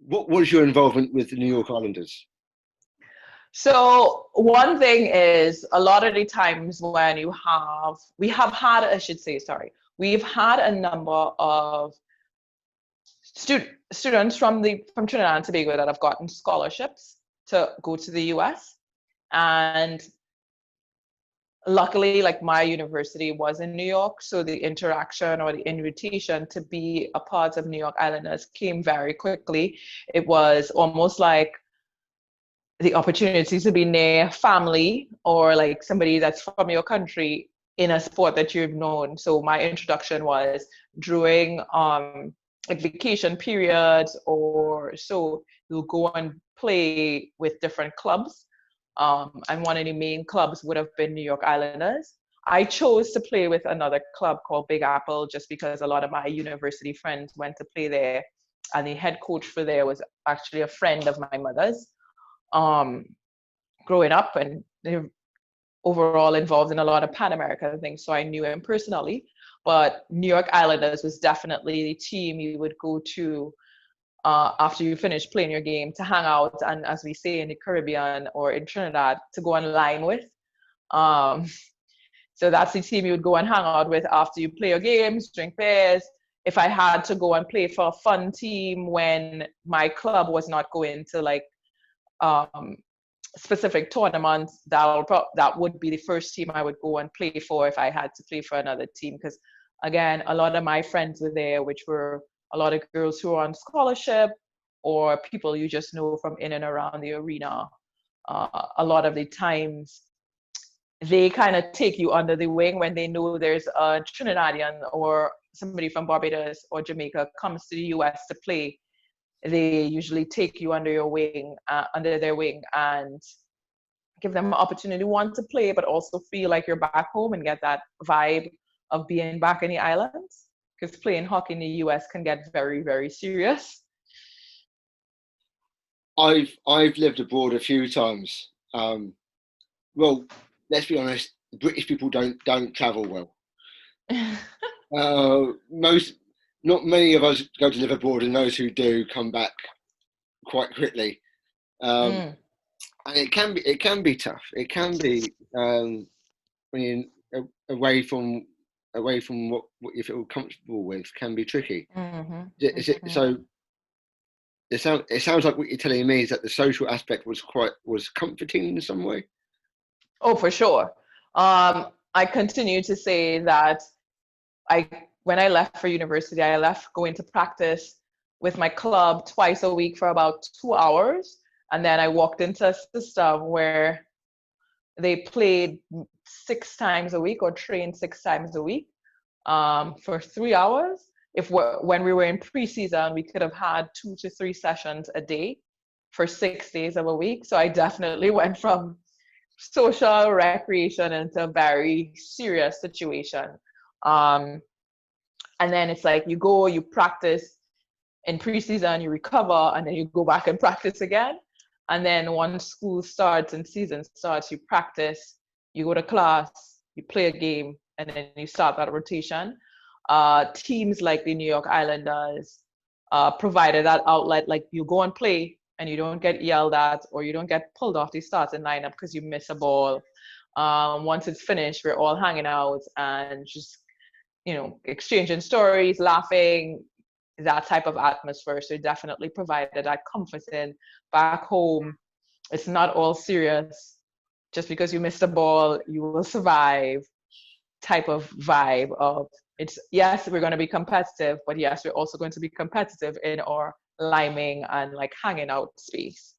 What was your involvement with the New York Islanders? So one thing is a lot of the times when we have had, I should say, sorry, we've had a number of students from Trinidad and Tobago that have gotten scholarships to go to the US. And luckily, like my university was in New York, so the interaction or the invitation to be a part of New York Islanders came very quickly. It was almost like the opportunity to be near family or like somebody that's from your country in a sport that you've known. So my introduction was during like vacation periods or so you'll go and play with different clubs. And one of the main clubs would have been New York Islanders. I chose to play with another club called Big Apple just because a lot of my university friends went to play there. And the head coach for there was actually a friend of my mother's. Growing up, and they were overall involved in a lot of Pan American things, so I knew him personally. But New York Islanders was definitely the team you would go to after you finish playing your game to hang out, and as we say in the Caribbean or in Trinidad, to go online with. So that's the team you would go and hang out with after you play your games, drink beers. If I had to go and play for a fun team when my club was not going to like specific tournaments, that would be the first team I would go and play for if I had to play for another team. Because again, a lot of my friends were there, which were a lot of girls who were on scholarship or people you just know from in and around the arena. A lot of the times they kind of take you under the wing when they know there's a Trinidadian or somebody from Barbados or Jamaica comes to the US to play. They usually take you under their wing, and give them an opportunity to want to play, but also feel like you're back home and get that vibe of being back in the islands. Because playing hockey in the US can get very, very serious. I've lived abroad a few times. Well, let's be honest, British people don't travel well. Not many of us go to live abroad, and those who do come back quite quickly. And it can be tough. It can be when you're away from what you feel comfortable with can be tricky. So it sounds like what you're telling me is that the social aspect was comforting in some way. Oh, for sure. I continue to say that when I left for university, I left going to practice with my club twice a week for about 2 hours. And then I walked into a system where they played 6 times a week or trained 6 times a week for 3 hours. When we were in preseason, we could have had 2 to 3 sessions a day for 6 days of a week. So I definitely went from social recreation into a very serious situation. And then it's like you go, you practice in preseason, you recover, and then you go back and practice again. And then once school starts and season starts, you practice, you go to class, you play a game, and then you start that rotation. Teams like the New York Islanders provided that outlet, like you go and play and you don't get yelled at or you don't get pulled off the starting lineup because you miss a ball. Once it's finished, we're all hanging out and just exchanging stories, laughing, that type of atmosphere. So it definitely provided that comforting back home. It's not all serious. Just because you missed a ball, you will survive type of vibe of it's, yes, we're going to be competitive, but yes, we're also going to be competitive in our liming and like hanging out space.